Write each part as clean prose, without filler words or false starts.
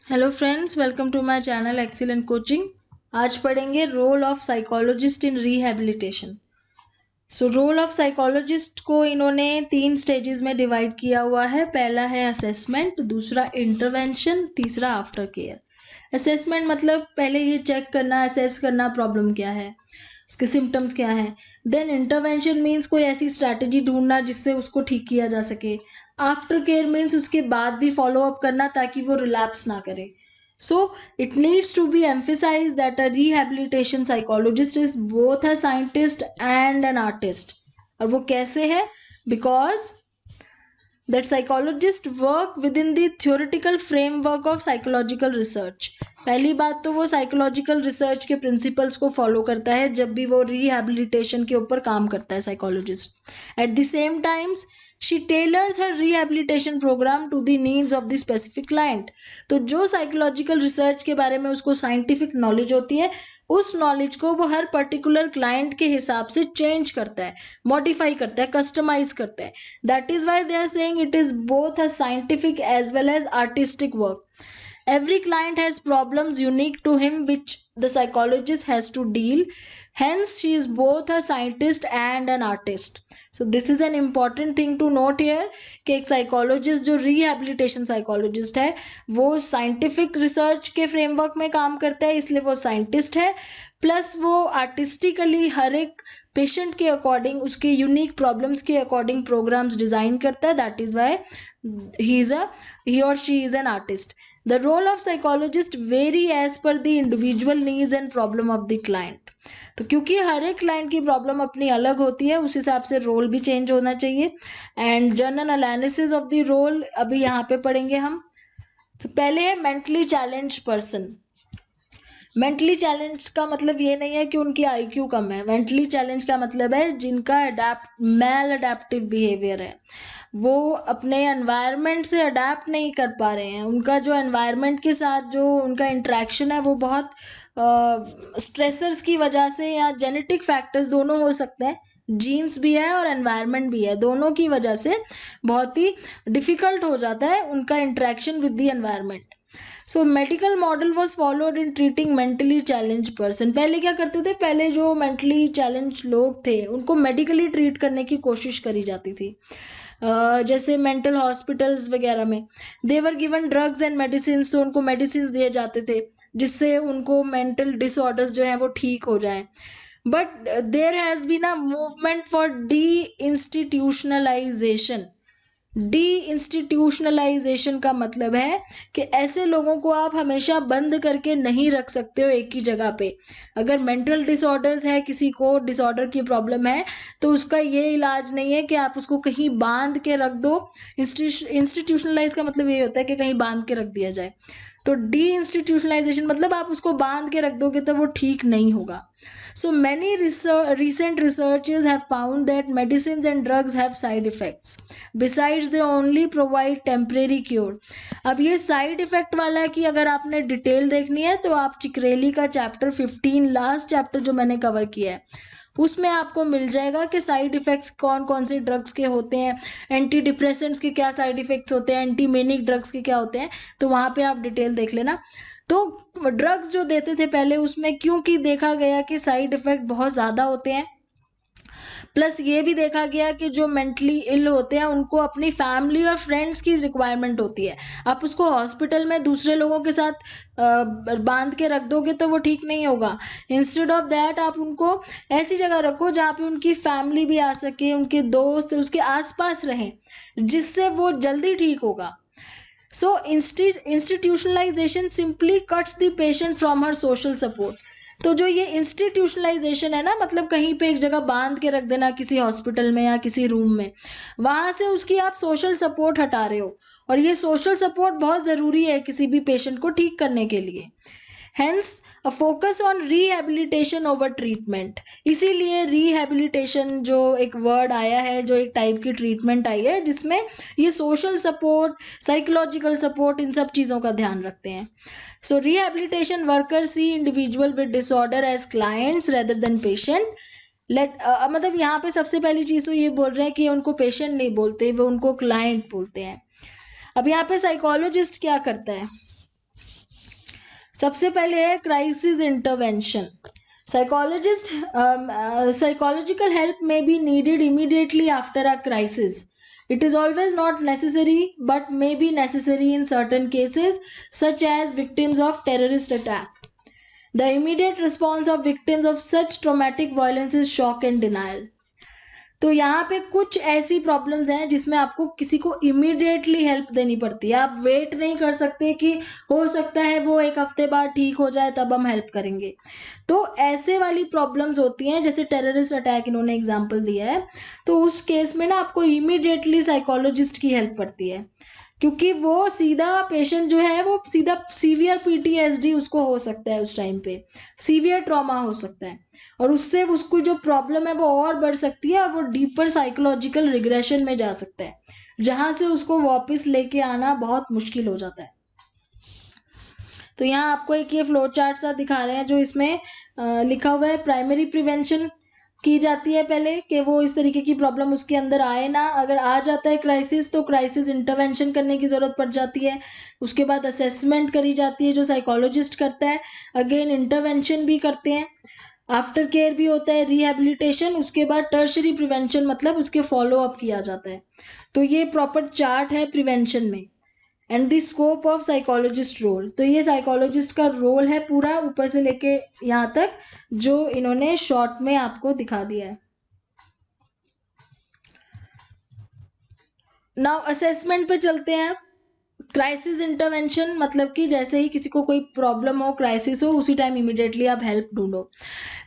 Hello friends, welcome to my channel excellent coaching. आज पढ़ेंगे role of psychologist in rehabilitation. Role of psychologist को इन्होंने 3 stages में divide किया हुआ है। पहला है असेसमेंट, दूसरा इंटरवेंशन, तीसरा आफ्टर केयर। असेसमेंट मतलब पहले ये चेक करना, असेस करना प्रॉब्लम क्या है, उसके सिम्टम्स क्या हैं। देन इंटरवेंशन मीन्स कोई ऐसी स्ट्रैटेजी ढूंढना जिससे उसको ठीक किया जा सके। आफ्टर केयर मीन्स उसके बाद भी फॉलो अप करना ताकि वो रिलैप्स ना करे। So it needs to be emphasized that a rehabilitation psychologist is both a scientist and an artist. और वो कैसे है? Because that psychologists work within the theoretical framework of psychological research. पहली बात तो वो साइकोलॉजिकल रिसर्च के प्रिंसिपल्स को फॉलो करता है जब भी वो रिहैबिलिटेशन के ऊपर काम करता है psychologist. At the same times she tailors her rehabilitation program to the needs of the specific client. तो जो साइकोलॉजिकल रिसर्च के बारे में उसको साइंटिफिक नॉलेज होती है, उस नॉलेज को वो हर पर्टिकुलर क्लाइंट के हिसाब से चेंज करता है, मॉडिफाई करता है, कस्टमाइज करता है। That is why they are saying it is both a scientific as well as artistic work. Every client has problems unique to him which the psychologist has to deal. Hence, she is both a scientist and an artist. So this is an important thing to note here कि एक psychologist जो rehabilitation psychologist है वो scientific research के framework में काम करता है, इसलिए वो साइंटिस्ट है। प्लस वो आर्टिस्टिकली हर एक पेशेंट के अकॉर्डिंग, उसके यूनिक प्रॉब्लम्स के अकॉर्डिंग प्रोग्राम्स डिजाइन करता है। That is why he or she is an artist. The role of psychologist vary as per the individual needs and problem of the client. तो क्योंकि हर एक client की problem अपनी अलग होती है, उस हिसाब से रोल भी चेंज होना चाहिए। And general analysis of the role अभी यहाँ पे पढ़ेंगे हम। तो पहले है mentally challenge person. Mentally challenge का मतलब ये नहीं है कि उनकी आईक्यू कम है। मेंटली चैलेंज का मतलब है जिनका मैल अडेप्टिव बिहेवियर है, वो अपने एनवायरनमेंट से अडेप्ट नहीं कर पा रहे हैं। उनका जो एनवायरनमेंट के साथ जो उनका इंटरेक्शन है वो बहुत स्ट्रेसर्स की वजह से, या जेनेटिक फैक्टर्स दोनों हो सकते हैं, जीन्स भी है और एनवायरनमेंट भी है, दोनों की वजह से बहुत ही डिफिकल्ट हो जाता है उनका interaction with the environment. So medical model was followed in treating mentally challenge person. पहले क्या करते थे, पहले जो मेंटली चैलेंज लोग थे उनको मेडिकली ट्रीट करने की कोशिश करी जाती थी। जैसे मेंटल हॉस्पिटल्स वगैरह में they're given drugs and medicine, तो उनको मेडिसिन दिए जाते थे जिससे उनको मेंटल डिसऑर्डर्स जो हैं वो ठीक हो जाएं। But there has been a movement for deinstitutionalization. Deinstitutionalization का मतलब है कि ऐसे लोगों को आप हमेशा बंद करके नहीं रख सकते हो एक ही जगह पे। अगर मेंटल डिसऑर्डर्स है, किसी को डिसऑर्डर की प्रॉब्लम है, तो उसका ये इलाज नहीं है कि आप उसको कहीं बांध के रख दो। इंस्टीट्यूशनलाइज का मतलब ये होता है कि कहीं बांध के रख दिया जाए। तो डी इंस्टीट्यूशनलाइजेशन मतलब आप उसको बांध के रख दोगे तो वो ठीक नहीं होगा। So many recent researches have found that medicines and drugs have side effects. Besides, they only provide temporary cure. अब ये साइड इफेक्ट वाला है कि अगर आपने डिटेल देखनी है तो आप चिकरेली का चैप्टर 15, लास्ट चैप्टर जो मैंने कवर किया है, उसमें आपको मिल जाएगा कि साइड इफेक्ट्स कौन कौन से ड्रग्स के होते हैं, एंटी डिप्रेसेंट्स के क्या साइड इफेक्ट्स होते हैं, एंटी मेनिक ड्रग्स के क्या होते हैं, तो वहाँ पे आप डिटेल देख लेना। तो ड्रग्स जो देते थे पहले उसमें क्योंकि देखा गया कि साइड इफेक्ट बहुत ज़्यादा होते हैं, प्लस ये भी देखा गया कि जो मेंटली इल होते हैं उनको अपनी फैमिली और फ्रेंड्स की रिक्वायरमेंट होती है। आप उसको हॉस्पिटल में दूसरे लोगों के साथ बांध के रख दोगे तो वो ठीक नहीं होगा। इंस्टेड ऑफ दैट आप उनको ऐसी जगह रखो जहाँ पे उनकी फैमिली भी आ सके, उनके दोस्त उसके आसपास रहें, जिससे वो जल्दी ठीक होगा। So institutionalization simply cuts the patient from her social support. तो जो ये इंस्टीट्यूशनलाइजेशन है ना, मतलब कहीं पे एक जगह बांध के रख देना किसी हॉस्पिटल में या किसी रूम में, वहाँ से उसकी आप सोशल सपोर्ट हटा रहे हो, और ये सोशल सपोर्ट बहुत ज़रूरी है किसी भी पेशेंट को ठीक करने के लिए। Hence a focus on rehabilitation over treatment. इसीलिए रिहैबिलिटेशन जो एक वर्ड आया है, जो एक टाइप की ट्रीटमेंट आई है जिसमें ये सोशल सपोर्ट, साइकोलॉजिकल सपोर्ट, इन सब चीज़ों का ध्यान रखते हैं। So rehabilitation worker see individual with disorder as clients rather than patient. मतलब यहाँ पे सबसे पहली चीज़ तो ये बोल रहे हैं कि उनको पेशेंट नहीं बोलते, वो उनको क्लाइंट बोलते हैं। अब यहाँ पे साइकोलॉजिस्ट क्या करता है, सबसे पहले है crisis intervention. Psychological help may be needed immediately after a crisis. It is always not necessary, but may be necessary in certain cases, such as victims of terrorist attack. The immediate response of victims of such traumatic violence is shock and denial. तो यहाँ पे कुछ ऐसी problems हैं जिसमें आपको किसी को इमीडिएटली हेल्प देनी पड़ती है। आप वेट नहीं कर सकते कि हो सकता है वो एक हफ्ते बाद ठीक हो जाए तब हम हेल्प करेंगे। तो ऐसे वाली प्रॉब्लम्स होती हैं, जैसे टेररिस्ट अटैक इन्होंने एग्जांपल दिया है, तो उस केस में ना आपको इमीडिएटली साइकोलॉजिस्ट की हेल्प पड़ती है, क्योंकि वो सीधा पेशेंट जो है वो सीधा सीवियर पीटीएसडी उसको हो सकता है, उस टाइम पे सीवियर ट्रॉमा हो सकता है, और उससे उसको जो प्रॉब्लम है वो और बढ़ सकती है और वो डीपर साइकोलॉजिकल रिग्रेशन में जा सकता है, जहां से उसको वापस लेके आना बहुत मुश्किल हो जाता है। तो यहाँ आपको एक ये फ्लो चार्ट सा दिखा रहे हैं जो इसमें लिखा हुआ है। प्राइमरी प्रिवेंशन की जाती है पहले, कि वो इस तरीके की प्रॉब्लम उसके अंदर आए ना। अगर आ जाता है क्राइसिस तो क्राइसिस इंटरवेंशन करने की ज़रूरत पड़ जाती है। उसके बाद असेसमेंट करी जाती है जो साइकोलॉजिस्ट करता है। अगेन इंटरवेंशन भी करते हैं, आफ्टर केयर भी होता है, रिहेबिलिटेशन। उसके बाद टर्शरी प्रिवेंशन, मतलब उसके फॉलो अप किया जाता है। तो ये प्रॉपर चार्ट है प्रिवेंशन में। And the scope of psychologist role, तो ये साइकोलॉजिस्ट का रोल है पूरा ऊपर से लेके यहाँ तक, जो इन्होंने शॉर्ट में आपको दिखा दिया है। नाउ असेसमेंट पे चलते हैं। क्राइसिस इंटरवेंशन मतलब कि जैसे ही किसी को कोई प्रॉब्लम हो, क्राइसिस हो, उसी टाइम इमीडिएटली आप हेल्प ढूंढो।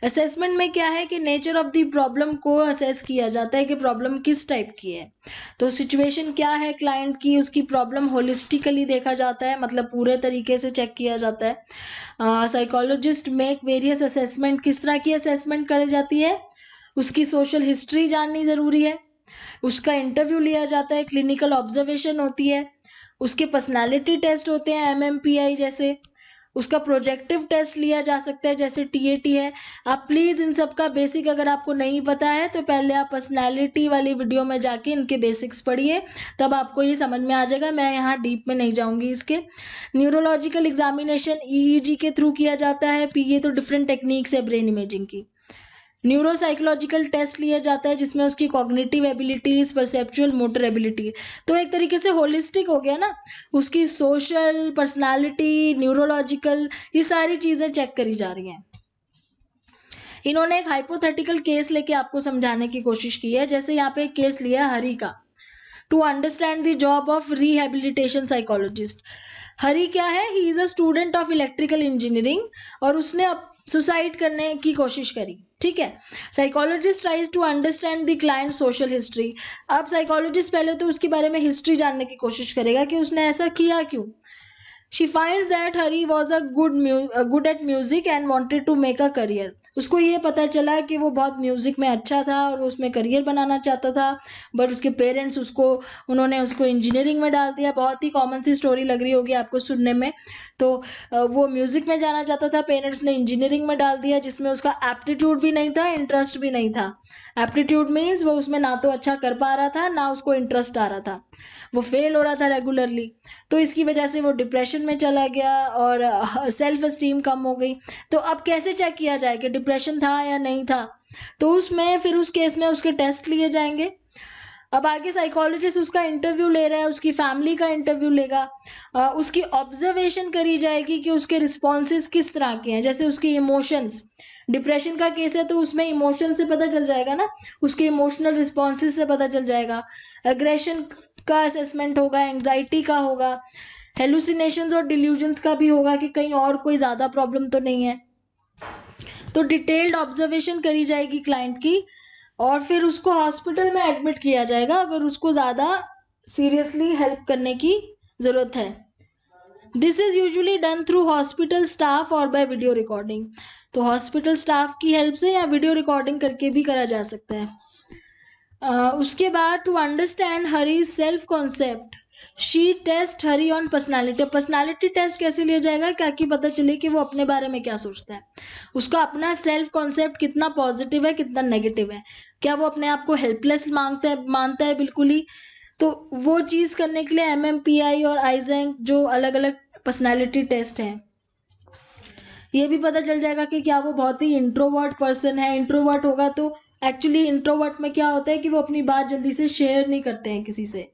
असेसमेंट में क्या है कि नेचर ऑफ द प्रॉब्लम को असेस किया जाता है कि प्रॉब्लम किस टाइप की है। तो सिचुएशन क्या है क्लाइंट की, उसकी प्रॉब्लम होलिस्टिकली देखा जाता है, मतलब पूरे तरीके से चेक किया जाता है। Psychologist make various assessment. किस तरह की असेसमेंट करी जाती है? उसकी सोशल हिस्ट्री जाननी ज़रूरी है, उसका इंटरव्यू लिया जाता है, क्लिनिकल ऑब्जर्वेशन होती है, उसके पर्सनालिटी टेस्ट होते हैं MMPI जैसे, उसका प्रोजेक्टिव टेस्ट लिया जा सकता है जैसे TAT है। आप प्लीज़ इन सब का बेसिक अगर आपको नहीं पता है तो पहले आप पर्सनालिटी वाली वीडियो में जाके इनके बेसिक्स पढ़िए, तब आपको ये समझ में आ जाएगा। मैं यहाँ डीप में नहीं जाऊँगी इसके। न्यूरोलॉजिकल एग्जामिनेशन EEG के थ्रू किया जाता है। ये तो डिफरेंट टेक्निक्स है ब्रेन इमेजिंग की। न्यूरोसाइकोलॉजिकल टेस्ट लिया जाता है जिसमें उसकी cognitive abilities, perceptual, motor ability, तो एक तरीके से होलिस्टिक हो गया ना। उसकी सोशल, पर्सनालिटी, न्यूरोलॉजिकल, ये सारी चीज़ें चेक करी जा रही हैं। इन्होंने एक हाइपोथेटिकल केस लेके आपको समझाने की कोशिश की है। जैसे यहाँ पे एक केस लिया हरी का, to understand the job of rehabilitation psychologist. Hari क्या है? He is a student of electrical engineering और उसने अब सुसाइड करने की कोशिश करी। ठीक है। Psychologist tries to understand the client social history. अब साइकोलॉजिस्ट पहले तो उसके बारे में हिस्ट्री जानने की कोशिश करेगा कि उसने ऐसा किया क्यों। She finds that Hari was a good at music and wanted to make a career. उसको ये पता चला कि वो बहुत म्यूज़िक में अच्छा था और उसमें करियर बनाना चाहता था, बट उसके पेरेंट्स उन्होंने उसको इंजीनियरिंग में डाल दिया। बहुत ही कॉमन सी स्टोरी लग रही होगी आपको सुनने में। तो वो म्यूज़िक में जाना चाहता था, पेरेंट्स ने इंजीनियरिंग में डाल दिया जिसमें उसका एप्टीट्यूड भी नहीं था, इंटरेस्ट भी नहीं था। एप्टीट्यूड मीन्स वो उसमें ना तो अच्छा कर पा रहा था, ना उसको इंटरेस्ट आ रहा था, वो फेल हो रहा था रेगुलरली। तो इसकी वजह से वो डिप्रेशन में चला गया और सेल्फ एस्टीम कम हो गई। तो अब कैसे चेक किया जाए कि डिप्रेशन था या नहीं था? तो उसमें फिर उस केस में उसके टेस्ट लिए जाएंगे। अब आगे साइकोलॉजिस्ट उसका इंटरव्यू ले रहा है, उसकी फैमिली का इंटरव्यू लेगा, उसकी ऑब्जर्वेशन करी जाएगी कि उसके रिस्पॉन्सेज किस तरह के हैं। जैसे उसकी इमोशंस, डिप्रेशन का केस है तो उसमें इमोशन से पता चल जाएगा ना, उसके इमोशनल रिस्पॉन्सेज से पता चल जाएगा। एग्रेशन का असेसमेंट होगा, एंग्जाइटी का होगा, हेलुसिनेशंस और डिल्यूजन्स का भी होगा कि कहीं और कोई ज़्यादा प्रॉब्लम तो नहीं है। तो डिटेल्ड ऑब्जर्वेशन करी जाएगी क्लाइंट की और फिर उसको हॉस्पिटल में एडमिट किया जाएगा अगर उसको ज़्यादा सीरियसली हेल्प करने की ज़रूरत है। This is usually done through hospital staff और बाय वीडियो रिकॉर्डिंग। तो हॉस्पिटल स्टाफ की हेल्प से या वीडियो रिकॉर्डिंग करके भी करा जा सकता है। उसके बाद to understand her self concept, she test her on personality. Personality test कैसे लिया जाएगा? ताकि पता चले कि वो अपने बारे में क्या सोचता है, उसका अपना सेल्फ कॉन्सेप्ट कितना पॉजिटिव है, कितना नेगेटिव है, क्या वो अपने आप को हेल्पलेस मानता है बिल्कुल ही। तो वो चीज़ करने के लिए MMPI और आइजेंक जो अलग अलग पर्सनालिटी टेस्ट हैं। ये भी पता चल जाएगा कि क्या वो बहुत ही इंट्रोवर्ट पर्सन है। इंट्रोवर्ट होगा तो एक्चुअली इंट्रोवर्ट में क्या होता है कि वो अपनी बात जल्दी से शेयर नहीं करते हैं किसी से,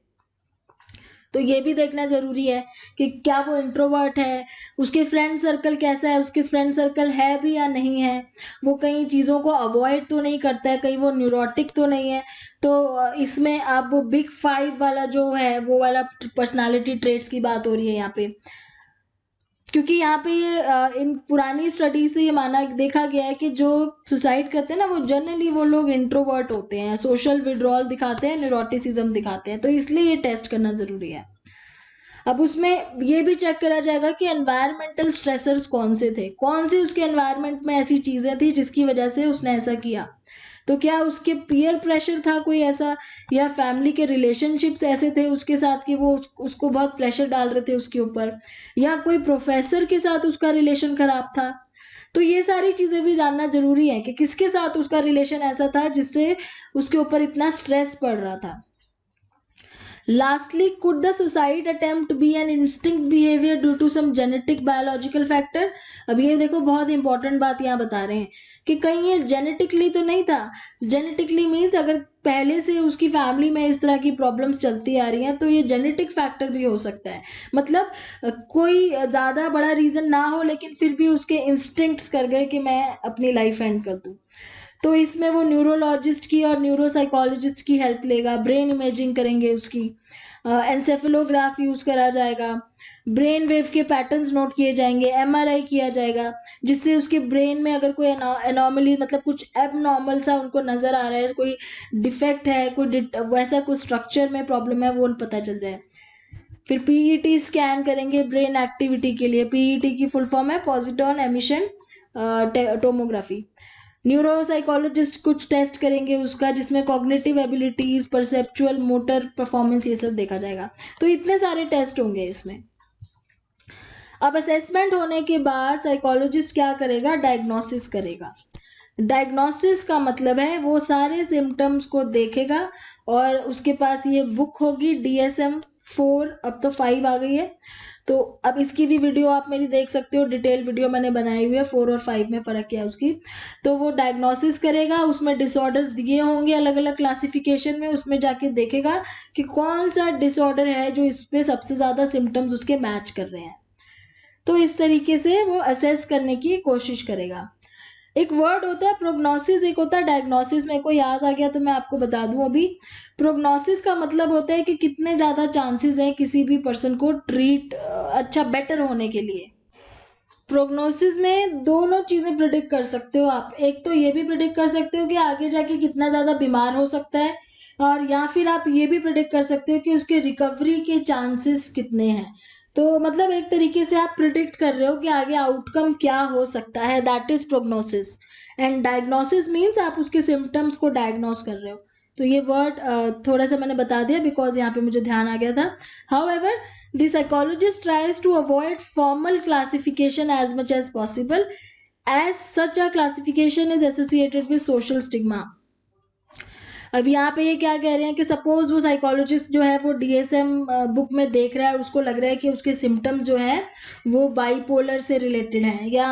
तो ये भी देखना ज़रूरी है कि क्या वो इंट्रोवर्ट है, उसके फ्रेंड सर्कल कैसा है, उसके फ्रेंड सर्कल है भी या नहीं है, वो कई चीज़ों को अवॉइड तो नहीं करता है, कहीं वो न्यूरोटिक तो नहीं है। तो इसमें आप वो बिग 5 वाला जो है वो वाला पर्सनालिटी ट्रेट्स की बात हो रही है यहाँ पे, क्योंकि यहाँ पे ये इन पुरानी स्टडी से ये माना देखा गया है कि जो सुसाइड करते हैं ना वो जनरली वो लोग इंट्रोवर्ट होते हैं, सोशल विड्रॉल दिखाते हैं, न्यूरोटिसिज्म दिखाते हैं, तो इसलिए ये टेस्ट करना ज़रूरी है। अब उसमें ये भी चेक करा जाएगा कि एनवायरमेंटल स्ट्रेसर्स कौन से थे, कौन सी उसके एनवायरमेंट में ऐसी चीज़ें थी जिसकी वजह से उसने ऐसा किया। तो क्या उसके पीयर प्रेशर था कोई ऐसा, या फैमिली के रिलेशनशिप्स ऐसे थे उसके साथ कि वो उसको बहुत प्रेशर डाल रहे थे उसके ऊपर, या कोई प्रोफेसर के साथ उसका रिलेशन खराब था। तो ये सारी चीज़ें भी जानना ज़रूरी है कि किसके साथ उसका रिलेशन ऐसा था जिससे उसके ऊपर इतना स्ट्रेस पड़ रहा था। Lastly, could the suicide attempt be an instinct behavior due to some genetic biological factor? अब ये देखो बहुत इंपॉर्टेंट बात यहाँ बता रहे हैं कि कहीं ये जेनेटिकली तो नहीं था। जेनेटिकली मीन्स अगर पहले से उसकी फैमिली में इस तरह की प्रॉब्लम्स चलती आ रही हैं तो ये जेनेटिक फैक्टर भी हो सकता है। मतलब कोई ज़्यादा बड़ा रीज़न ना हो लेकिन फिर भी उसके इंस्टिंक्ट्स कर गए कि मैं अपनी लाइफ एंड कर दूँ। तो इसमें वो न्यूरोलॉजिस्ट की और न्यूरोसाइकोलॉजिस्ट की हेल्प लेगा, ब्रेन इमेजिंग करेंगे उसकी, एंसेफेलोग्राफ यूज़ करा जाएगा, ब्रेन वेव के पैटर्न्स नोट किए जाएंगे, एमआरआई किया जाएगा, जिससे उसके ब्रेन में अगर कोई एनॉमली मतलब कुछ एबनॉर्मल सा उनको नज़र आ रहा है, कोई डिफेक्ट है, कोई वैसा कोई स्ट्रक्चर में प्रॉब्लम है, वो पता चल जाए। फिर पीईटी स्कैन करेंगे ब्रेन एक्टिविटी के लिए। पीईटी की फुल फॉर्म है पॉजिट्रॉन एमिशन टोमोग्राफी। न्यूरोसाइकोलॉजिस्ट कुछ टेस्ट करेंगे उसका, जिसमें cognitive abilities, perceptual, motor performance, ये सब देखा जाएगा। तो इतने सारे टेस्ट होंगे इसमें। अब असेसमेंट होने के बाद साइकोलॉजिस्ट क्या करेगा, डायग्नोसिस करेगा। डायग्नोसिस का मतलब है वो सारे सिम्टम्स को देखेगा और उसके पास ये बुक होगी DSM-4, अब तो 5 आ गई है, तो अब इसकी भी वीडियो आप मेरी देख सकते हो, डिटेल वीडियो मैंने बनाई हुई है 4 और 5 में फ़र्क क्या है उसकी। तो वो डायग्नोसिस करेगा, उसमें डिसऑर्डर्स दिए होंगे अलग अलग क्लासिफिकेशन में, उसमें जाके देखेगा कि कौन सा डिसऑर्डर है जो इस पे सबसे ज़्यादा सिम्टम्स उसके मैच कर रहे हैं। तो इस तरीके से वो असेस करने की कोशिश करेगा। एक वर्ड होता है प्रोग्नोसिस, एक होता है डायग्नोसिस। मेरे को याद आ गया तो मैं आपको बता दूं अभी। प्रोग्नोसिस का मतलब होता है कि कितने ज़्यादा चांसेस हैं किसी भी पर्सन को ट्रीट अच्छा बेटर होने के लिए। प्रोग्नोसिस में दोनों चीज़ें प्रिडिक्ट कर सकते हो आप। एक तो ये भी प्रिडिक्ट कर सकते हो कि आगे जाके कितना ज़्यादा बीमार हो सकता है, और या फिर आप ये भी प्रिडिक्ट कर सकते हो कि उसके रिकवरी के चांसेस कितने हैं। तो मतलब एक तरीके से आप प्रिडिक्ट कर रहे हो कि आगे आउटकम क्या हो सकता है, that is prognosis. And diagnosis means आप उसके सिम्टम्स को डायग्नोस कर रहे हो। तो ये वर्ड थोड़ा सा मैंने बता दिया बिकॉज यहाँ पे मुझे ध्यान आ गया था। However, the psychologist tries to avoid formal classification as much as possible, as such a classification is associated with social stigma. अब यहाँ पे ये क्या कह रहे हैं कि सपोज वो साइकोलॉजिस्ट जो है वो DSM बुक में देख रहा है, उसको लग रहा है कि उसके सिम्टम्स जो हैं वो बाइपोलर से रिलेटेड हैं या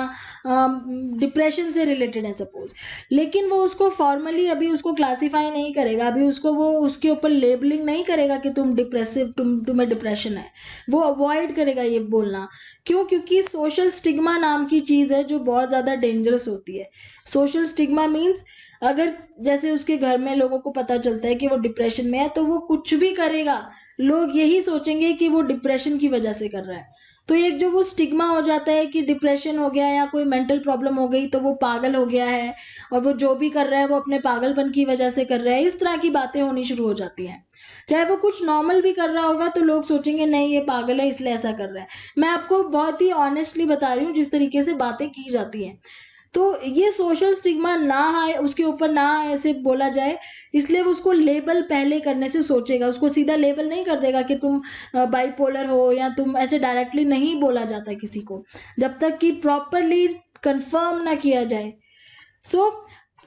डिप्रेशन से रिलेटेड है सपोज, लेकिन वो उसको फॉर्मली अभी उसको क्लासीफाई नहीं करेगा, अभी उसको वो उसके ऊपर लेबलिंग नहीं करेगा कि तुम डिप्रेसिव, तुम्हें डिप्रेशन है। वो अवॉइड करेगा ये बोलना। क्यों? क्योंकि सोशल स्टिग्मा नाम की चीज़ है जो बहुत ज़्यादा डेंजरस होती है। सोशल स्टिग्मा मीन्स अगर जैसे उसके घर में लोगों को पता चलता है कि वो डिप्रेशन में है तो वो कुछ भी करेगा, लोग यही सोचेंगे कि वो डिप्रेशन की वजह से कर रहा है। तो एक जो वो स्टिग्मा हो जाता है कि डिप्रेशन हो गया या कोई मेंटल प्रॉब्लम हो गई तो वो पागल हो गया है, और वो जो भी कर रहा है वो अपने पागलपन की वजह से कर रहा है, इस तरह की बातें होनी शुरू हो जाती हैं। चाहे वो कुछ नॉर्मल भी कर रहा होगा तो लोग सोचेंगे नहीं ये पागल है इसलिए ऐसा कर रहा है। मैं आपको बहुत ही ऑनेस्टली बता रही हूँ जिस तरीके से बातें की जाती हैं। तो ये सोशल स्टिग्मा ना आए, उसके ऊपर ना ऐसे बोला जाए, इसलिए वो उसको लेबल पहले करने से सोचेगा। उसको सीधा लेबल नहीं कर देगा कि तुम बाइपोलर हो, या तुम ऐसे डायरेक्टली नहीं बोला जाता किसी को जब तक कि प्रॉपरली कंफर्म ना किया जाए। सो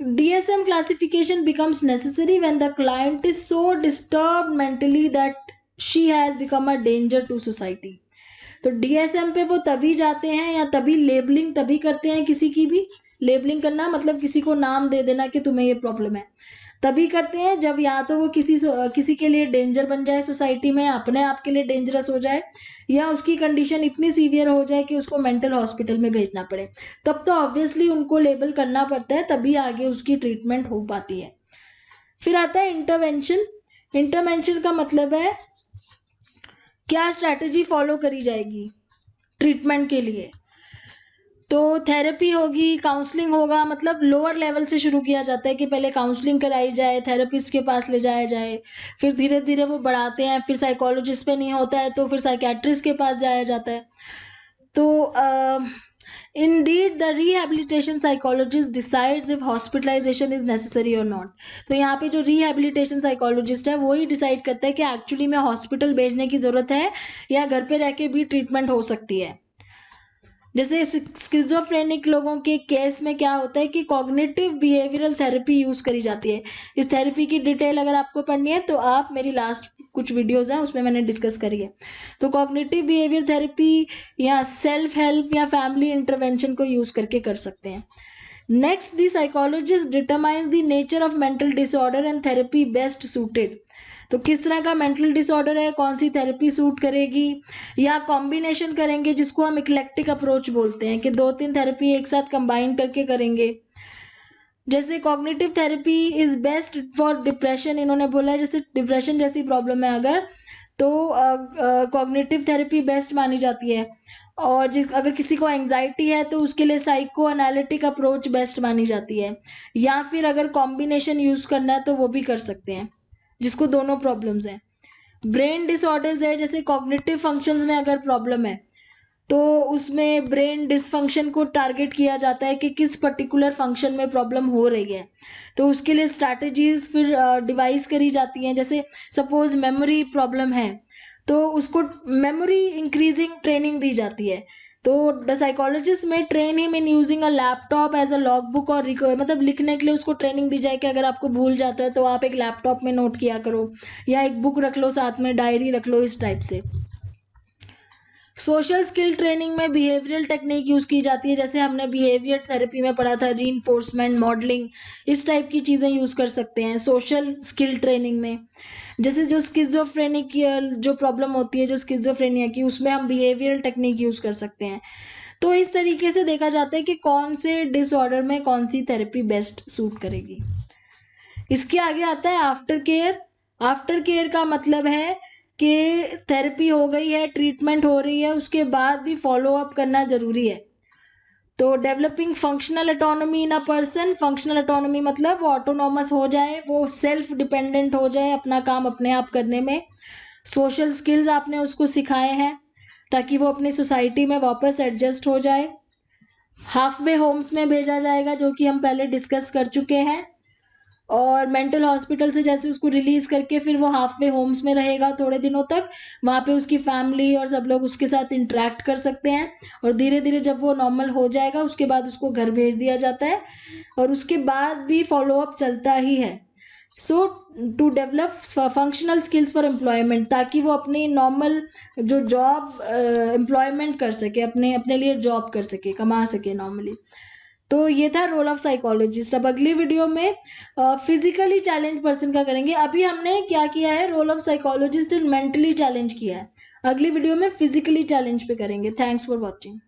DSM classification becomes necessary when the client is so disturbed mentally that she has become a danger to society. तो DSM पे वो तभी जाते हैं या तभी लेबलिंग तभी करते हैं, किसी की भी लेबलिंग करना मतलब किसी को नाम दे देना कि तुम्हें ये प्रॉब्लम है, तभी करते हैं जब या तो वो किसी के लिए डेंजर बन जाए सोसाइटी में, अपने आप के लिए डेंजरस हो जाए, या उसकी कंडीशन इतनी सीवियर हो जाए कि उसको मेंटल हॉस्पिटल में भेजना पड़े, तब तो ऑब्वियसली उनको लेबल करना पड़ता है, तभी आगे उसकी ट्रीटमेंट हो पाती है। फिर आता है इंटरवेंशन। इंटरवेंशन का मतलब है क्या स्ट्रैटेजी फॉलो करी जाएगी ट्रीटमेंट के लिए। तो थेरेपी होगी, काउंसलिंग होगा, मतलब लोअर लेवल से शुरू किया जाता है कि पहले काउंसलिंग कराई जाए, थेरेपिस्ट के पास ले जाया जाए, फिर धीरे धीरे वो बढ़ाते हैं, फिर साइकोलॉजिस्ट पे नहीं होता है तो फिर साइकेट्रिस्ट के पास जाया जाता है। तो indeed the rehabilitation psychologist decides if hospitalization is necessary or not। तो यहाँ पे जो rehabilitation psychologist है वो ही डिसाइड करता है कि एक्चुअली में हॉस्पिटल भेजने की ज़रूरत है या घर पे रह के भी ट्रीटमेंट हो सकती है। जैसे स्किज़ोफ्रेनिक लोगों के केस में क्या होता है कि कॉग्निटिव बिहेवियरल थेरेपी यूज़ करी जाती है। इस थेरेपी की डिटेल अगर आपको पढ़नी है तो आप मेरी लास्ट कुछ वीडियोज़ हैं उसमें मैंने डिस्कस करी है। तो कॉग्निटिव बिहेवियर थेरेपी या सेल्फ हेल्प या फैमिली इंटरवेंशन को यूज़ करके कर सकते हैं। Next, the psychologist determines the nature of mental disorder and therapy best suited. तो किस तरह का मेंटल डिसऑर्डर है, कौन सी थेरेपी सूट करेगी, या कॉम्बिनेशन करेंगे जिसको हम इक्लेक्टिक अप्रोच बोलते हैं कि 2-3 थेरेपी एक साथ कंबाइन करके करेंगे। जैसे cognitive therapy is best for depression, इन्होंने बोला है जैसे डिप्रेशन जैसी प्रॉब्लम है अगर, तो कॉग्निटिव थेरेपी बेस्ट मानी जाती है। और अगर किसी को एंजाइटी है तो उसके लिए साइको एनालिटिक अप्रोच बेस्ट मानी जाती है, या फिर अगर कॉम्बिनेशन यूज़ करना है तो वो भी कर सकते हैं जिसको दोनों प्रॉब्लम्स हैं। ब्रेन डिसऑर्डर्स है, जैसे कॉग्निटिव फंक्शंस में अगर प्रॉब्लम है तो उसमें ब्रेन डिसफंक्शन को टारगेट किया जाता है कि किस पर्टिकुलर फंक्शन में प्रॉब्लम हो रही है, तो उसके लिए स्ट्रैटेजीज फिर डिवाइस करी जाती हैं। जैसे सपोज मेमोरी प्रॉब्लम है तो उसको मेमोरी इंक्रीजिंग ट्रेनिंग दी जाती है। तो the psychologist may train him in using a laptop as a logbook, और मतलब लिखने के लिए उसको ट्रेनिंग दी जाए कि अगर आपको भूल जाता है तो आप एक लैपटॉप में नोट किया करो, या एक बुक रख लो साथ में, डायरी रख लो, इस टाइप से। सोशल स्किल ट्रेनिंग में बिहेवियरल टेक्निक यूज़ की जाती है, जैसे हमने बिहेवियर थेरेपी में पढ़ा था, रीइंफोर्समेंट, मॉडलिंग, इस टाइप की चीज़ें यूज़ कर सकते हैं सोशल स्किल ट्रेनिंग में। जैसे जो स्किज़ोफ्रेनिक की जो प्रॉब्लम होती है जो स्किज़ोफ्रेनिया की, उसमें हम बिहेवियरल टेक्निक यूज़ कर सकते हैं। तो इस तरीके से देखा जाता है कि कौन से डिसऑर्डर में कौन सी थेरेपी बेस्ट सूट करेगी। इसके आगे आता है आफ्टर केयर। आफ्टर केयर का मतलब है कि थेरेपी हो गई है, ट्रीटमेंट हो रही है, उसके बाद भी फॉलो अप करना ज़रूरी है। तो developing functional autonomy in a person. Functional autonomy मतलब वो ऑटोनॉमस हो जाए, वो सेल्फ डिपेंडेंट हो जाए अपना काम अपने आप करने में। सोशल स्किल्स आपने उसको सिखाए हैं ताकि वो अपनी सोसाइटी में वापस एडजस्ट हो जाए। हाफ वे होम्स में भेजा जाएगा जो कि हम पहले डिस्कस कर चुके हैं, और मेंटल हॉस्पिटल से जैसे उसको रिलीज करके फिर वो हाफ वे होम्स में रहेगा थोड़े दिनों तक, वहाँ पे उसकी फैमिली और सब लोग उसके साथ इंटरेक्ट कर सकते हैं, और धीरे धीरे जब वो नॉर्मल हो जाएगा उसके बाद उसको घर भेज दिया जाता है, और उसके बाद भी फॉलो अप चलता ही है। So to develop functional skills for employment, ताकि वो अपनी नॉर्मल जो जॉब एम्प्लॉयमेंट कर सके, अपने अपने लिए जॉब कर सके, कमा सके नॉर्मली। तो ये था रोल ऑफ साइकोलॉजिस्ट। अब अगली वीडियो में फिजिकली चैलेंज पर्सन का करेंगे। अभी हमने क्या किया है, role of psychologist in mentally challenge किया है, अगली वीडियो में फिजिकली चैलेंज पे करेंगे। Thanks for watching.